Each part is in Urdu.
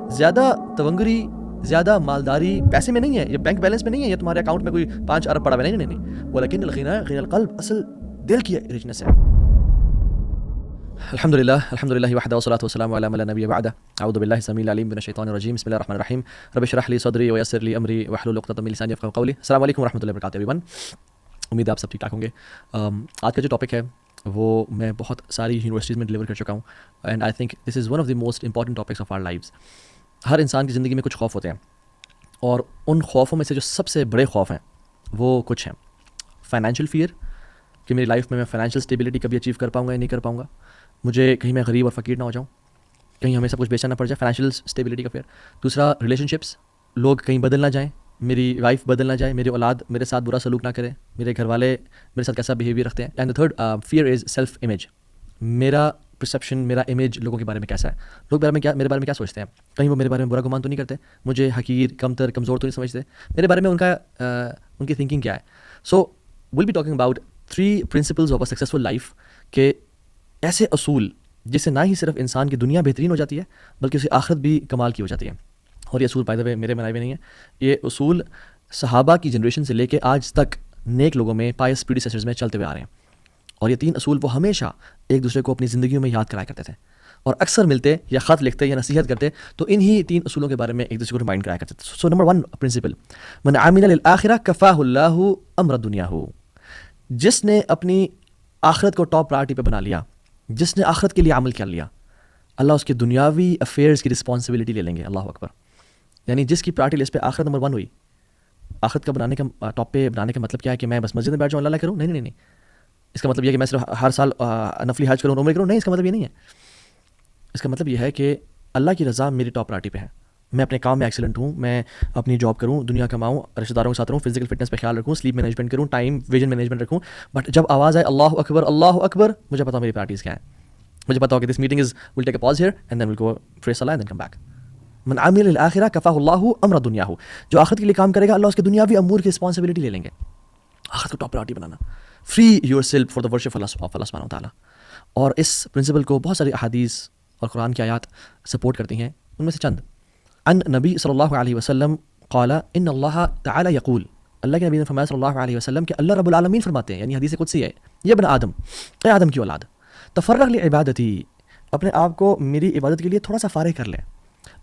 زیادہ تونگری، زیادہ مالداری پیسے میں نہیں ہے، یہ بینک بیلنس میں نہیں ہے، یہ تمہارے اکاؤنٹ میں کوئی 5 ارب پڑا ہوا ہے، نہیں، ولیکن الغنا غنى القلب، اصل دل کی رچنس ہے۔ الحمدللہ وحدہ والصلاۃ والسلام علی من لا نبی بعدہ، اعوذ باللہ السمیع العلیم من الشیطان الرجیم، بسم اللہ الرحمن الرحیم، رب اشرح لی صدری ویسر لی امری واحلل عقدۃ من لسانی یفقہوا قولی۔ السلام علیکم ورحمۃ اللہ وبرکاتہ ایوری ون، امید ہے آپ سب ٹھیک ٹھاک ہوں گے۔ آج کا جو ٹاپک ہے وہ میں بہت ساری یونیورسٹیز میں ڈلیور کر چکا ہوں، and I think this is one of the most important topics of our lifes. ہر انسان کی زندگی میں کچھ خوف ہوتے ہیں، اور ان خوفوں میں سے جو سب سے بڑے خوف ہیں وہ کچھ ہیں۔ فائنینشیل فیئر، کہ میری لائف میں فائنینشیل اسٹیبلٹی کبھی اچیو کر پاؤں گا یا نہیں کر پاؤں گا، مجھے کہیں میں غریب اور فقیر نہ ہو جاؤں، کہیں ہمیں سب کچھ بیچنا نہ پڑ جائے، فائنینشیل اسٹیبلٹی کا فیئر۔ دوسرا ریلیشن شپس، لوگ کہیں بدل نہ جائیں، میری وائف بدل نہ جائے، میری اولاد میرے ساتھ برا سلوک نہ کرے، میرے گھر والے میرے ساتھ کیسا بیہیویئر رکھتے ہیں۔ And the third fear is self image, میرا پرسیپشن، میرا امیج لوگوں کے بارے میں کیسا ہے، لوگ میرے بارے میں کیا سوچتے ہیں، کہیں وہ میرے بارے میں برا گمان تو نہیں کرتے، مجھے حقیر، کمتر، کمزور تو نہیں سمجھتے، میرے بارے میں ان کی تھنکنگ کیا ہے۔ So will be talking about 3 principles of a successful life, کہ ایسے اصول جس سے نہ ہی صرف انسان کی دنیا بہترین ہو جاتی ہے بلکہ اسے آخرت بھی کمال کی ہو جاتی ہے۔ اور یہ اصول بائی دا وے میرے بنائے ہوئے نہیں ہیں، یہ اصول صحابہ کی جنریشن سے لے کے آج تک نیک لوگوں میں، پائس پریڈیسیسرز میں چلتے ہوئے آ رہے ہیں، اور یہ 3 اصول وہ ہمیشہ ایک دوسرے کو اپنی زندگیوں میں یاد کرایا کرتے تھے، اور اکثر ملتے یا خط لکھتے یا نصیحت کرتے تو انہی 3 اصولوں کے بارے میں ایک دوسرے کو ریمائنڈ کرایا کرتے تھے۔ سو نمبر 1 پرنسپل، من عمل للآخرہ کفاہ اللہ امر دنیاہ، جس نے اپنی آخرت کو ٹاپ پرائرٹی پہ بنا لیا، جس نے آخرت کے لیے عمل کر لیا، اللہ اس کے دنیاوی افیئرز کی رسپانسبلٹی لے لیں گے۔ اللہ اکبر، یعنی جس کی پرائرٹی لسٹ پہ آخرت نمبر 1 ہوئی، آخرت کا بنانے کا ٹاپ پہ بنانے کا مطلب کیا ہے کہ میں بس مسجد میں بیٹھ جاؤں اللہ کروں؟ نہیں، اس کا مطلب یہ ہے کہ میں صرف ہر سال نفلی حج کروں، عمرہ کروں؟ نہیں، اس کا مطلب یہ نہیں ہے۔ اس کا مطلب یہ ہے کہ اللہ کی رضا میری ٹاپ پرائرٹی پہ ہے، میں اپنے کام میں ایکسلنٹ ہوں، میں اپنی جاب کروں، دنیا کماؤں، رشتہ داروں کے ساتھ رہوں، فزیکل فٹنس پہ خیال رکھوں، سلیپ مینجمنٹ کروں، ٹائم ویژن مینجمنٹ رکھوں، بٹ جب آواز آئے اللہ اکبر، مجھے پتا میری پرائرٹیز کیا ہیں، مجھے پتا ہو کہ this meeting is will take a pause here and then will go pray salah and then come back. من عمل للآخرہ کفاہ اللہ امر دنیاہ، جو آخرت کے لیے کام کرے گا اللہ اس کے دنیاوی امور کی رسپانسبلٹی لے لیں گے۔ آخرت کو ٹاپ پرائرٹی بنانا، free yourself for the worship of Allah سبحانہ وتعالیٰ۔ اور اس پرنسپل کو بہت ساری احادیث اور قرآن کی آیات سپورٹ کرتی ہیں، ان میں سے چند۔ عن نبی صلی اللہ علیہ وسلم قال ان اللہ تعالی یقول، اللہ کے نبی نے فرمایا صلی اللہ علیہ وسلم کہ اللہ رب العالمین فرماتے ہیں، یعنی حدیث قدسی ہے، یا ابن آدم، اے آدم کی اولاد، تفرغ لعبادتی، اپنے آپ کو میری عبادت کے لیے تھوڑا سا فارغ کر لے،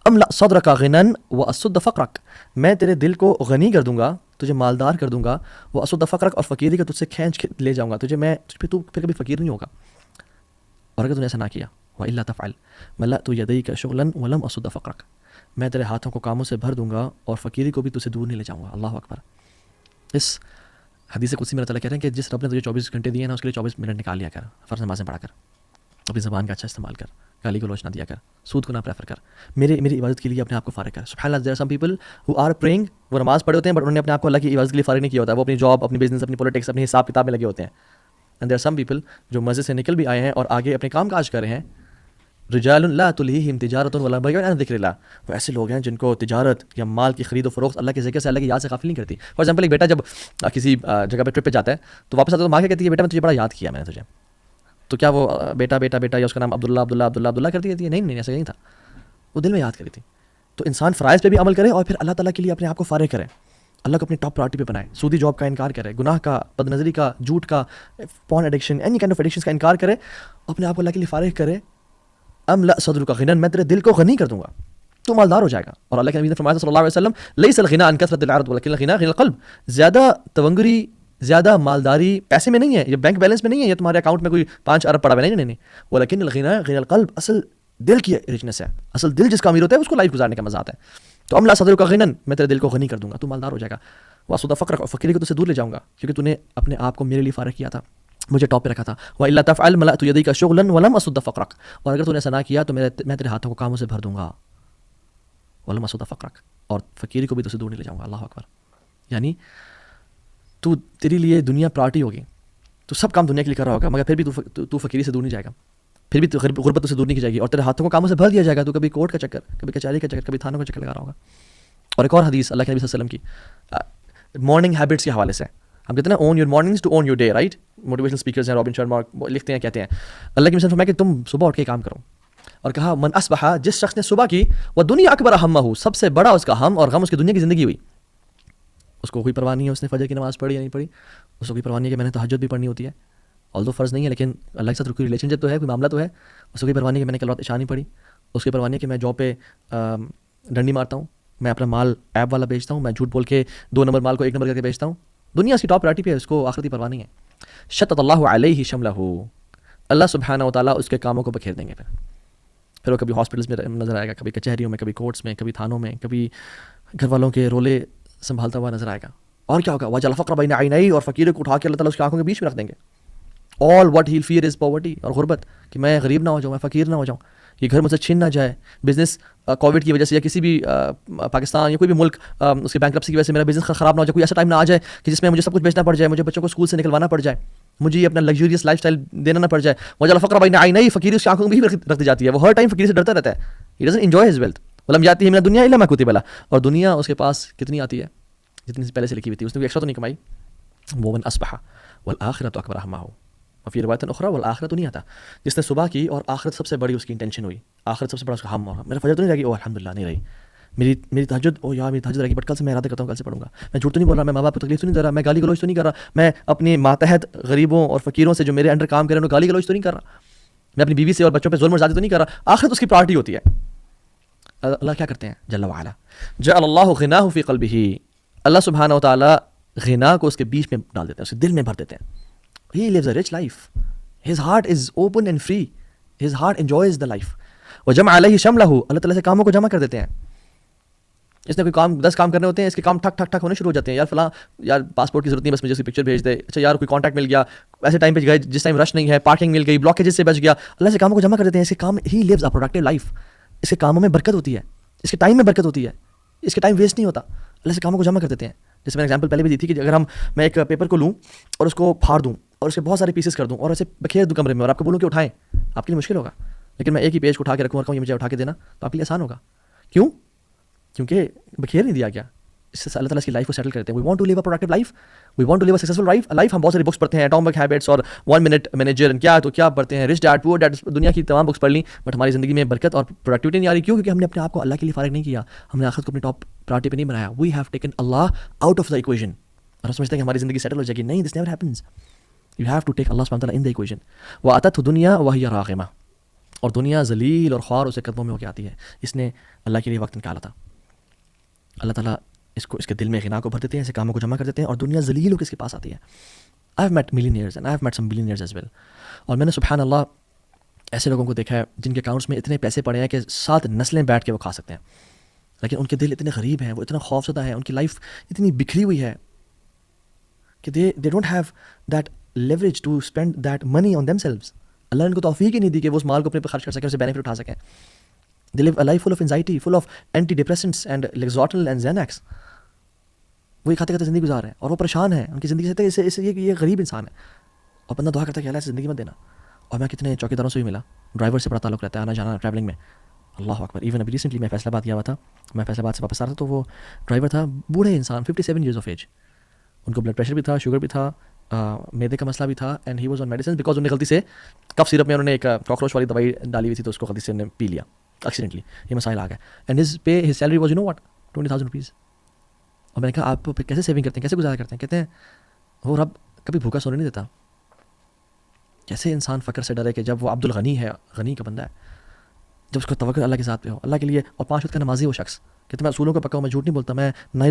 املا صدرک غنًا واسد فقرک، میں تیرے دل کو غنی کر دوں گا، تجھے مالدار کر دوں گا، واسد فقرک، اور فقیری کا تجھ سے کھینچ لے جاؤں گا، تو پھر کبھی فقیر نہیں ہوگا۔ اور اگر تو نے ایسا نہ کیا، وَإِلَّا تَفْعَلْ مَلَأْتُ يَدَيْكَ شُغْلًا وَلَمْ أَصُدَّ فَقْرَكَ، میں تیرے ہاتھوں کو کاموں سے بھر دوں گا اور فقیری کو بھی تجھ سے دور نہیں لے جاؤں گا۔ اللہ اکبر۔ اس حدیث قدسی میں اللہ تعالیٰ کہہ رہے ہیں کہ جس رب نے تجھے 24 گھنٹے دیے نا، اس کے لیے 24 منٹ نکال لیا کر، فرض نمازیں پڑھا کر، اپنی زبان کا اچھا استعمال کر، گالی گلوچ نہ دیا کر، سود کو نہ پریفر کر، میری عبادت کے لیے اپنے آپ کو فارغ کر۔ سبحان اللہ، there are some people who are praying، وہ نماز پڑھے ہوتے ہیں بٹ انہوں نے اپنے آپ کو اللہ کی عبادت کے لیے فارغ نہیں کیا ہوتا ہے، وہ اپنی جاب، اپنی بزنس، اپنی پولیٹکس، اپنی حساب کتاب میں لگے ہوتے ہیں۔ and there are some people جو مسجد سے نکل بھی آئے ہیں اور آگے اپنے کام کاج کر رہے ہیں، رجال لا تلہیہم تجارۃ ولا بیع عن ذکر اللہ، وہ ایسے لوگ ہیں جن کو تجارت یا مال کی خرید و فروخت اللہ کے ذکر سے، اللہ کی یاد سے غافل نہیں کرتی۔ فار ایگزامپل، ایک بیٹا جب کسی جگہ پہ ٹرپ پہ جاتا ہے تو واپس آتا ہے تو ماں کیا کہتی ہے، بیٹا میں تجھے بڑا یاد کیا میں نے تجھے، تو کیا وہ بیٹا یا اس کا نام عبداللہ کرتی ہے؟ نہیں، ایسا نہیں تھا، وہ دل میں یاد کری تھی۔ تو انسان فرائض پہ بھی عمل کرے اور پھر اللہ تعالیٰ کے لیے اپنے آپ کو فارغ کرے، اللہ کو اپنی ٹاپ پرائرٹی پہ بنائے، سودی جاب کا انکار کرے، گناہ کا، بد نظری کا، جھوٹ کا، porn addiction, any kind of addiction کا انکار کرے، اپنے آپ کو اللہ کے لیے فارغ کرے۔ املا صدرک غنًا، میں تیرے دل کو غنی کر دوں گا، تو مالدار ہو جائے گا۔ اور اللہ کے نبی نے فرمایا صلی اللہ علیہ وسلم، لیس الغنى عن کثرة العرض ولكن الغنى غنى القلب، زیادہ تونگری، زیادہ مالداری پیسے میں نہیں ہے، یہ بینک بیلنس میں نہیں ہے، یہ تمہارے اکاؤنٹ میں کوئی 5 ارب پڑا ہوا ہے، نہیں، ولكن الغنى غنى القلب، اصل دل کی رچنس ہے، اصل دل جس کا امیر ہوتا ہے اس کو لائف گزارنے کا مزہ آتا ہے۔ تو املا صدرک غنًا، میں تیرے دل کو غنی کر دوں گا، تو مالدار ہو جائے گا، واسد فقرک، اور فقیری کو تو سے دور لے جاؤں گا کیونکہ تو نے اپنے آپ کو میرے لیے فارغ کیا تھا، مجھے ٹاپ پہ رکھا تھا۔ وَإِلَّا تَفْعَلْ مَلَأْتُ يَدَيْكَ شُغْلًا وَلَمْ أَصُدَّ فَقْرَكَ، اور اگر تو نے ایسا نہ کیا تو میں تیرے ہاتھوں کو کاموں سے بھر دوں گا، وَلَمْ أَصُدَّ فَقْرَكَ، اور فقیری کو بھی تو سے دور نہیں لے جاؤں گا۔ اللہ اکبر، یعنی تو تیری لیے دنیا پرائرٹی ہوگی، تو سب کام دنیا کے لیے کر رہا ہوگا مگر پھر بھی تو فقیری سے دور نہیں جائے گا، پھر بھی غربت سے دور نہیں کی جائے گی، اور تیرے ہاتھوں کو کاموں سے بھر دیا جائے گا، تو کبھی کورٹ کا چکر، کبھی کچہری کا چکر، کبھی تھانوں کا چکر لگا رہا ہوگا۔ اور ایک اور حدیث اللہ کے نبی صلی اللہ علیہ وسلم کی مارننگ ہیبٹس کے حوالے سے، ہم کہتے ہیں نا own your mornings to own your day, right? Motivational speakers ہیں، رابن شرما لکھتے ہیں، کہتے ہیں اللہ کے نبی نے فرمایا کہ تم صبح اٹھ کے کام کرو، اور کہا من اصبح، جس شخص نے صبح کی، وہ دنیا اکبر ہمہ، سب سے بڑا اس کا ہم اور غم اس کی دنیا کی زندگی ہوئی. اس کو کوئی پرواہ نہیں ہے اس نے فجر کی نماز پڑھی یا نہیں پڑھی، اس کو کوئی پرواہ نہیں ہے کہ میں نے تہجد بھی پڑھنی ہوتی ہے، آلدو فرض نہیں ہے لیکن اللہ کے ساتھ کوئی ریلیشن شپ تو ہے، کوئی معاملہ تو ہے. اس کو کوئی پرواہ نہیں ہے کہ میں نے کل رات عشاء نہیں پڑھی، اس کی پرواہ نہیں ہے کہ میں جاب پہ ڈنڈی مارتا ہوں، میں اپنا مال ایپ والا بیچتا ہوں، میں جھوٹ بول کے 2 نمبر مال کو 1 نمبر کر کے بیچتا ہوں. دنیا اس کی ٹاپ پرائرٹی پہ ہے، اس کو آخرت کی پرواہ نہیں ہے. شتت اللہ علیہ شملہ، اللہ سبحانہ و تعالیٰ اس کے کاموں کو بکھیر دیں گے. پھر وہ کبھی ہاسپٹلس میں نظر آئے گا، کبھی کچہریوں میں، کبھی کورٹس میں، کبھی تھانوں میں، کبھی گھر والوں کے رولے سنبھالتا ہوا نظر آئے گا. اور کیا ہوگا؟ وجعل الفقر بین عینیہ، اور فقیر کو اٹھا کے اللہ تعالیٰ اس کی آنکھوں کے بیچ میں رکھ دیں گے. All what hell fear is poverty, اور غربت، کہ میں غریب نہ ہو جاؤں، میں فقیر نہ ہو جاؤں، یہ گھر مجھ سے چھین نہ جائے. بزنس کووڈ کی وجہ سے یا کسی بھی پاکستان یا کوئی بھی ملک اس کے بینکرپسی کی وجہ سے میرا بزنس خراب نہ ہو جائے، کوئی ایسا ٹائم نہ آ جائے کہ جس میں مجھے سب کچھ بیچنا پڑ جائے، مجھے بچوں کو اسکول سے نکلوانا پڑ جائے، مجھے یہ اپنا لگژریس لائف اسٹائل دینا نہ پڑ جائے. وجعل الفقر بین عینیہ، فقیر اس کی آنکھوں میں بھی رکھ دی جاتی ہے، وہ ہر ٹائم فقیر سے ڈرتا رہتا ہے. He doesn't enjoy his wealth. ولم یاتہ من الدنیا الا ما کتب لہ، اور دنیا اس کے پاس کتنی آتی ہے؟ جتنی سے پہلے سے لکھی ہوئی تھی، اس نے کوئی ایکسٹرا تو نہیں کمائی. ومن اصبح والآخرۃ اکبر ہمہ، وفی روایت اخری والآخرۃ نہیں آتا. جس نے صبح کی اور آخرت سب سے بڑی اس کی انٹینشن ہوئی، آخرت سب سے بڑا اس کا ہم، اور میرا فجر تو نہیں رہے گی، او الحمدللہ نہیں رہی، میری تہجد، او یار میری تہجد رہے گی، بٹ کل سے میں ارادہ کرتا ہوں کل سے پڑھوں گا، میں جھوٹ تو نہیں بول رہا، میں ماں باپ کو تکلیف تو نہیں دے رہا، میں گالی گلوچ تو نہیں کر رہا، میں اپنی ماتحت غریبوں اور فقیروں سے جو میرے انڈر کام کریں انہیں گالی گلوچ تو نہیں کر رہا، میں اپنی بیوی سے اور بچوں پہ ظلم و زیادتی تو نہیں کر رہا. آخرت اس کی پرائرٹی ہوتی ہے. اللہ کیا کرتے ہیں جل وعلا؟ جعل اللہ غناہ فی قلبہ، اللہ سبحانہ و تعالیٰ غنا کو اس کے بیچ میں ڈال دیتے ہیں، اس کے دل میں بھر دیتے ہیں. He lives a rich life. His heart is open and free. His heart enjoys the life. وجمع علیہ شملہ، اللہ تعالیٰ سے کاموں کو جمع کر دیتے ہیں. اس نے کوئی کام 10 کام کرنے ہوتے ہیں، اس کے کام ٹھک ٹھک ٹھک ہونے شروع ہو جاتے ہیں. یار فلاں، یار پاسپورٹ کی ضرورت نہیں، بس مجھے اس کی پکچر بھیج دے. اچھا یار کوئی کانٹیکٹ مل گیا، ایسے ٹائم پہ گئے جس ٹائم رش نہیں ہے، پارکنگ مل گئی، بلاکیجز سے بچ گیا. اللہ سے کاموں کو جمع کر دیتے ہیں. اس کے کام، ہی لیوز اے پروڈکٹیو لائف. اس کے کاموں میں برکت ہوتی ہے، اس کے ٹائم میں برکت ہوتی ہے، اس کے ٹائم ویسٹ نہیں ہوتا. اللہ سے کاموں کو جمع کر دیتے ہیں. جیسے میں نے ایگزامپل پہلے بھی دی تھی کہ اگر میں ایک پیپر کو لوں اور اس کو پھاڑ دوں اور اس کے بہت سارے پیسز کر دوں اور اسے بکھیر دوں کمرے میں اور آپ کو بولوں کہ اٹھائیں، آپ کے لیے مشکل ہوگا. لیکن میں ایک ہی پیج کو اٹھا کے رکھوں اور کہوں یہ مجھے اٹھا کے دینا، تو آپ کے لیے آسان ہوگا. کیوں؟ کیونکہ بکھیر نہیں دیا گیا. اس سے اللہ تعالیٰ کی لائف کو سیٹل کرتے ہیں. We want to live a productive life, we want to live a successful life. ہم بہت ساری بکس پڑھتے ہیں، ایٹامک ہیبٹس اور 1 منٹ مینیجر، کیا تو کیا پڑھتے ہیں، رچ ڈیڈ پور ڈیڈ، دنیا کی تمام بکس پڑھ لیں، بٹ ہماری زندگی میں برکت اور پروڈکٹیوٹی نہیں آ رہی. کیوں؟ کیونکہ ہم نے اپنے آپ کو اللہ کے لیے فارغ نہیں کیا، ہم نے آخرت کو اپنی ٹاپ پرائرٹی پہ نہیں بنایا. We have taken Allah out of the equation, اور ہم سمجھتے ہیں کہ ہماری زندگی سیٹل ہو جائے گی. نہیں، this never happens. You have to take Allah سبحانہ وتعالیٰ ان دا ایکویشن. واتتہ دنیا وہی راغمہ، اور دنیا ذلیل اور خوار اسے قدموں میں ہو کے آتی ہے. اس نے اللہ کے لیے وقت نکالا تھا. اللہ تعالیٰ اس کے دل میں غنا کو بھر دیتے ہیں، ایسے کاموں کو جمع کر دیتے ہیں، اور دنیا ذلیل ہو کے اس کے پاس آتی ہے. I have met millionaires and I have met some billionaires as well. اور میں نے سبحان اللہ ایسے لوگوں کو دیکھا ہے جن کے اکاؤنٹس میں اتنے پیسے پڑے ہیں کہ 7 نسلیں بیٹھ کے وہ کھا سکتے ہیں، لیکن ان کے دل اتنے غریب ہیں، وہ اتنا خوفزدہ ہیں، ان کی لائف اتنی بکھری ہوئی ہے کہ they don't have that leverage to spend that money on themselves. اللہ نے ان کو توفیق ہی نہیں دی کہ وہ اس مال کو اپنے پہ خرچ کر سکیں، اسے بینیفٹ اٹھا سکیں. They live a life full of anxiety, full of antidepressants and Lexotanil and Xanax. وہی کھاتے کھاتے زندگی گزار رہے ہیں اور وہ پریشان ہیں ان کی زندگی سے. یہ غریب انسان ہے، اور بندہ دعا کرتا ہے کہ اللہ سے زندگی مت دینا. اور میں کتنے چوکیداروں سے بھی ملا، ڈرائیور سے بڑا تعلق رہتا ہے، آنا جانا ٹریولنگ میں. اللہ اکبر. ایون ابھی ریسنٹلی میں فیصل آباد گیا ہوا تھا، میں فیصل آباد سے واپس آ رہا تھا، تو وہ ڈرائیور تھا بوڑھے انسان، 57 ایئرز آف ایج. ان کو بلڈ پریشر بھی تھا، شوگر بھی تھا، میدے کا مسئلہ بھی تھا، and he was on medicine because انہوں نے غلطی سے کف سیرپ میں انہوں نے ایک کاکروچ والی دوائی ڈالی ہوئی تھی، تو اس کو غلطی سے انہوں نے پی لیا ایکسیڈنٹلی. یہ مسائل آ گیا. And his salary was what 20,000 rupees. اور میں نے کہا آپ کیسے سیونگ کرتے ہیں، کیسے گزارا کرتے ہیں؟ کہتے ہیں وہ رب کبھی بھوکا سونے نہیں دیتا. کیسے انسان فقر سے ڈرے کہ جب وہ عبد الغنی ہے، غنی کا بندہ ہے، جب اس کو توکل اللہ کے ساتھ پہ ہو، اللہ کے لیے، اور 5 وقت کا نمازی وہ شخص. کہتے میں اصولوں کو پکا ہوں، میں جھوٹ نہیں بولتا، میں نہ